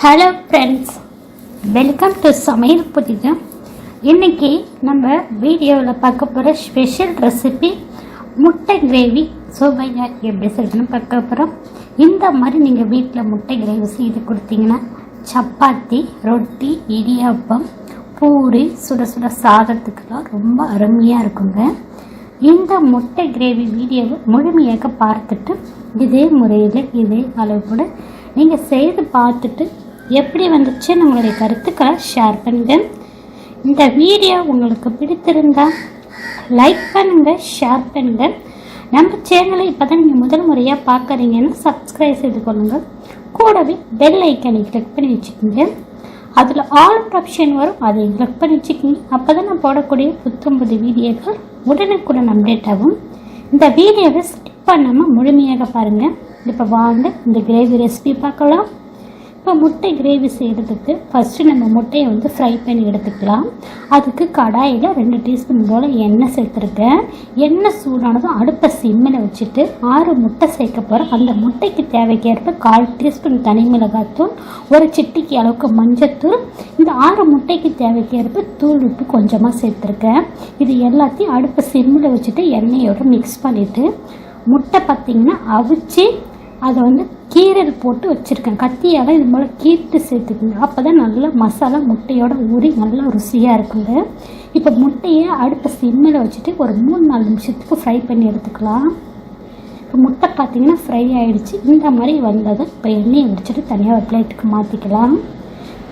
Hello friends, welcome to சமையல் புதிது. இன்றைக்கி நம்ம வீடியோவில் பார்க்க போகிற ஸ்பெஷல் ரெசிபி முட்டை கிரேவி சுவையாக எப்படி செய்யணும் பார்க்க போகிறோம். இந்த மாதிரி நீங்கள் வீட்டில் முட்டை கிரேவி செய்து கொடுத்தீங்கன்னா சப்பாத்தி, ரொட்டி, இடியாப்பம், பூரி, சுட சுட சாதத்துக்கெல்லாம் ரொம்ப அருமையாக இருக்குங்க. இந்த முட்டை கிரேவி வீடியோவை முழுமையாக பார்த்துட்டு இதே முறையில் இதே அளவு கூட நீங்கள் செய்து பார்த்துட்டு எப்படி வந்துச்சுன்னு உங்களுடைய கருத்துக்களை ஷேர் பண்ணுங்கள். இந்த வீடியோ உங்களுக்கு பிடித்திருந்தால் லைக் பண்ணுங்கள், ஷேர் பண்ணுங்கள். நம்ம சேனலை இப்போ தான் நீங்கள் முதல் முறையாக பார்க்குறீங்கன்னா சப்ஸ்கிரைப் செய்து கொள்ளுங்கள். கூடவே பெல் ஐக்கனை கிளிக் பண்ணி வச்சுக்கோங்க. அதில் ஆல் ஆப்ஷன் வரும், அதை கிளிக் பண்ணி வச்சுக்கோங்க. அப்போ தான் நான் போடக்கூடிய புத்தம்புது வீடியோக்கள் உடனுக்குடன் அப்டேட் ஆகும். இந்த வீடியோவை ஸ்கிப் பண்ணாமல் முழுமையாக பாருங்கள். இப்போ வாங்க இந்த கிரேவி ரெசிபி பார்க்கலாம். இப்போ முட்டை கிரேவி செய்கிறதுக்கு ஃபஸ்ட்டு நம்ம முட்டையை ஃப்ரை பண்ணி எடுத்துக்கலாம். அதுக்கு கடாயில் 2 டீஸ்பூன் போல் எண்ணெய் சேர்த்துருக்கேன். எண்ணெய் சூடானதும் அடுப்பை சிம்மில் வச்சுட்டு 6 முட்டை சேர்க்க போகிறேன். அந்த முட்டைக்கு தேவைக்கேற்ப 1/4 டீஸ்பூன் தனி மிளகாத்தூள், 1 சிட்டிக்கு அளவுக்கு மஞ்சத்தூள், இந்த 6 முட்டைக்கு தேவைக்கேற்ப தூள் உப்பு கொஞ்சமாக சேர்த்துருக்கேன். இது எல்லாத்தையும் அடுப்பை சிம்மில் வச்சுட்டு எண்ணெயோடு மிக்ஸ் பண்ணிவிட்டு முட்டை பார்த்திங்கன்னா அவிச்சு அதை கீரல் போட்டு வச்சுருக்கேன். கத்தியால் இது போல் கீட்டு சேர்த்துக்குங்க. அப்போ தான் நல்லா மசாலா முட்டையோட ஊறி நல்லா ருசியாக இருக்குங்க. இப்போ முட்டையை அடுப்பை சிம்மில் வச்சுட்டு ஒரு 3-4 நிமிஷத்துக்கு ஃப்ரை பண்ணி எடுத்துக்கலாம். இப்போ முட்டை பார்த்திங்கன்னா ஃப்ரை ஆகிடுச்சு. இந்த மாதிரி வந்ததை இப்போ எண்ணெயை வச்சுட்டு தனியாக ஒரு பிளேட்டுக்கு மாற்றிக்கலாம்.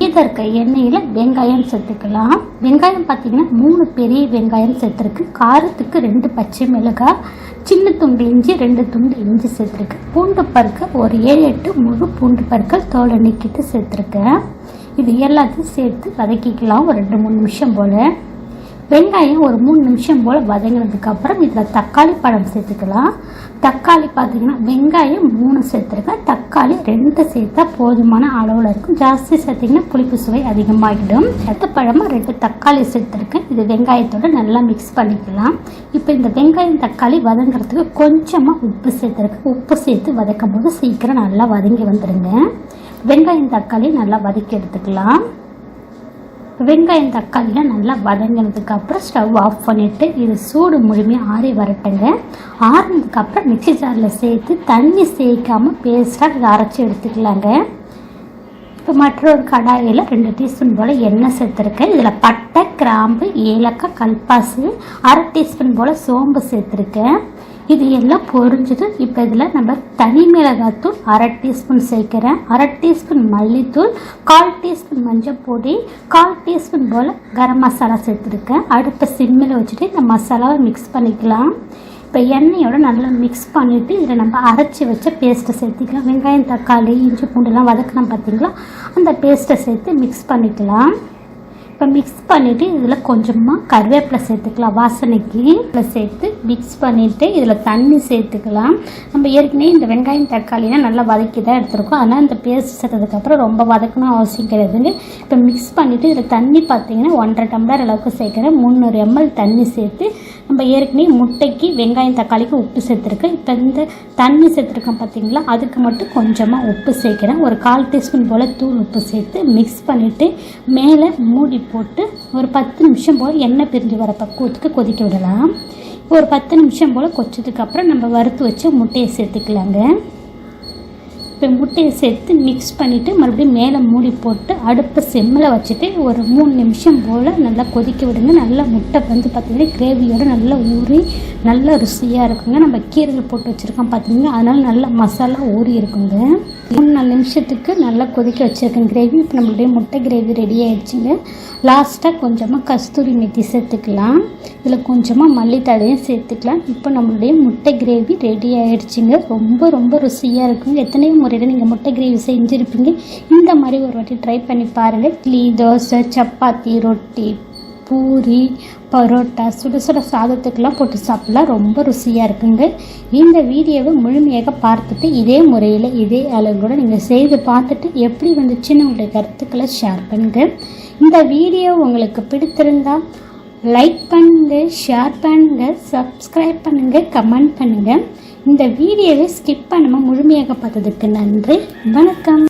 இதற்கு எண்ணெயில் வெங்காயம் சேர்த்துக்கலாம். வெங்காயம் பார்த்திங்கன்னா 3 பெரிய வெங்காயம் சேர்த்துருக்கு. காரத்துக்கு 2 பச்சை மிளகாய், சின்ன துண்டு இஞ்சி, 2 துண்டு இஞ்சி சேர்த்துருக்கு. பூண்டு பற்கள் ஒரு 7-8 முழு பூண்டு பற்கள் தோலை நீக்கிட்டு சேர்த்துருக்கேன். இது எல்லாத்தையும் சேர்த்து வதக்கிக்கலாம் ஒரு 2-3 நிமிஷம் போல். வெங்காயம் ஒரு 3 நிமிஷம் போல் வதங்கினதுக்கப்புறம் இதில் தக்காளி பழம் சேர்த்துக்கலாம். தக்காளி பார்த்திங்கன்னா வெங்காயம் 3 சேர்த்துருக்கேன். தக்காளி 2 சேர்த்தா போதுமான அளவில் இருக்கும். ஜாஸ்தி சேர்த்திங்கன்னா புளிப்பு சுவை அதிகமாகிடும். பழமாக 2 தக்காளி சேர்த்துருக்கேன். இது வெங்காயத்தோடு நல்லா மிக்ஸ் பண்ணிக்கலாம். இப்போ இந்த வெங்காயம் தக்காளி வதங்கிறதுக்கு கொஞ்சமாக உப்பு சேர்த்துருக்கேன். உப்பு சேர்த்து வதக்கும் போது சீக்கிரம் நல்லா வதங்கி வந்துடுங்க. வெங்காயம் தக்காளி நல்லா வதக்கி எடுத்துக்கலாம். வெங்காயம் தக்காளிலாம் நல்லா வதங்கினதுக்கப்புறம் ஸ்டவ் ஆஃப் பண்ணிவிட்டு இது சூடு முழுமையாக ஆறி வரட்டுங்க. ஆறினதுக்கப்புறம் மிக்ஸி ஜாரில் சேர்த்து தண்ணி சேர்க்காமல் பேஸ்ட்டாக இதை அரைச்சி எடுத்துக்கலாங்க. இப்போ மற்றொரு கடாயில் 2 டீஸ்பூன் போல் எண்ணெய் சேர்த்துருக்கேன். இதில் பட்டை, கிராம்பு, ஏலக்காய், கல்பாசி, 1/2 டீஸ்பூன் போல் சோம்பு சேர்த்துருக்கேன். இது எல்லாம் பொரிஞ்சுது. இப்போ இதில் நம்ம தனி மிளகாத்தூள் 1/2 டீஸ்பூன் சேர்க்குறேன். 1/2 டீஸ்பூன் மல்லித்தூள், 1/4 டீஸ்பூன் மஞ்சள் பொடி, 1/4 டீஸ்பூன் போல் கரம் மசாலா சேர்த்துருக்கேன். அடுப்பை சிம்மில் வச்சுட்டு இந்த மசாலாவை மிக்ஸ் பண்ணிக்கலாம். இப்போ எண்ணெயோட நல்லா மிக்ஸ் பண்ணிவிட்டு இதில் நம்ம அரைச்சி வச்ச பேஸ்ட்டை சேர்த்துக்கலாம். வெங்காயம் தக்காளி இஞ்சி பூண்டுலாம் வதக்கணும் பார்த்திங்களா, அந்த பேஸ்ட்டை சேர்த்து மிக்ஸ் பண்ணிக்கலாம். இப்போ மிக்ஸ் பண்ணிவிட்டு இதில் கொஞ்சமாக கருவேப்பிலை சேர்த்துக்கலாம். வாசனைக்கு சேர்த்து மிக்ஸ் பண்ணிவிட்டு இதில் தண்ணி சேர்த்துக்கலாம். நம்ம ஏற்கனவே இந்த வெங்காயம் தக்காளிலாம் நல்லா வதக்கி தான் எடுத்துருக்கோம். அதனால் இந்த பேஸ்ட் சேர்த்ததுக்கப்புறம் ரொம்ப வதக்கணும் அவசியம் கிடையாதுங்க. இப்போ மிக்ஸ் பண்ணிவிட்டு இதில் தண்ணி பார்த்திங்கன்னா 1.5 டம்ளர் அளவுக்கு சேர்க்குறேன். 300 ml தண்ணி சேர்த்து நம்ம ஏற்கனவே முட்டைக்கு வெங்காயம் தக்காளிக்கு உப்பு சேர்த்துருக்கேன். இப்போ இந்த தண்ணி சேர்த்துருக்கேன் பார்த்திங்களா, அதுக்கு மட்டும் கொஞ்சமாக உப்பு சேர்க்குறேன். ஒரு 1/4 டீஸ்பூன் போல் தூள் உப்பு சேர்த்து மிக்ஸ் பண்ணிவிட்டு மேலே மூடி போட்டு ஒரு 10 நிமிஷம் போல் எண்ணெய் பிரிஞ்சு வர பக்குவத்துக்கு கொதிக்க விடலாம். ஒரு 10 நிமிஷம் போல் கொச்சதுக்கப்புறம் நம்ம வறுத்து வச்சு முட்டையை சேர்த்துக்கலாங்க. இப்போ முட்டையை சேர்த்து மிக்ஸ் பண்ணிவிட்டு மறுபடியும் மேலே மூடி போட்டு அடுப்பை செம்மில் வச்சுட்டு ஒரு 3 நிமிஷம் போல் நல்லா கொதிக்க விடுங்க. நல்லா முட்டை பார்த்திங்கன்னா கிரேவியோடு நல்லா ஊறி நல்லா ருசியாக இருக்குங்க. நம்ம கீரைகள் போட்டு வச்சுருக்கோம் பார்த்திங்கன்னா, அதனால் நல்லா மசாலா ஊறி இருக்குங்க. 3-4 நிமிஷத்துக்கு நல்லா கொதிக்க வச்சுருக்கேன் கிரேவி. இப்போ நம்மளுடைய முட்டை கிரேவி ரெடி ஆகிடுச்சிங்க. லாஸ்ட்டாக கொஞ்சமாக கஸ்தூரி மெத்தி சேர்த்துக்கலாம். இதில் கொஞ்சமாக மல்லித்தழையும் சேர்த்துக்கலாம். இப்போ நம்மளுடைய முட்டை கிரேவி ரெடி ஆகிடுச்சிங்க. ரொம்ப ரொம்ப ருசியாக இருக்குங்க. எத்தனையோ முறையில் நீங்கள் முட்டை கிரேவி செஞ்சுருப்பீங்க. இந்த மாதிரி ஒரு வாட்டி ட்ரை பண்ணி பாருங்கள். இட்லி, தோசை, சப்பாத்தி, ரொட்டி, பூரி, பரோட்டா, சுட சுட சாதத்துக்கெல்லாம் போட்டு சாப்பிட்லாம். ரொம்ப ருசியாக இருக்குங்க. இந்த வீடியோவை முழுமையாக பார்த்துட்டு இதே முறையில் இதே அளவோடு நீங்கள் செய்து பார்த்துட்டு எப்படி வந்துச்சுன்னு உங்களுடைய கருத்துக்களை ஷேர் பண்ணுங்கள். இந்த வீடியோ உங்களுக்கு பிடித்திருந்தால் லைக் பண்ணுங்கள், ஷேர் பண்ணுங்கள், சப்ஸ்கிரைப் பண்ணுங்கள், கமெண்ட் பண்ணுங்கள். இந்த வீடியோவை ஸ்கிப் பண்ணாமல் முழுமையாக பார்த்ததுக்கு நன்றி. வணக்கம்.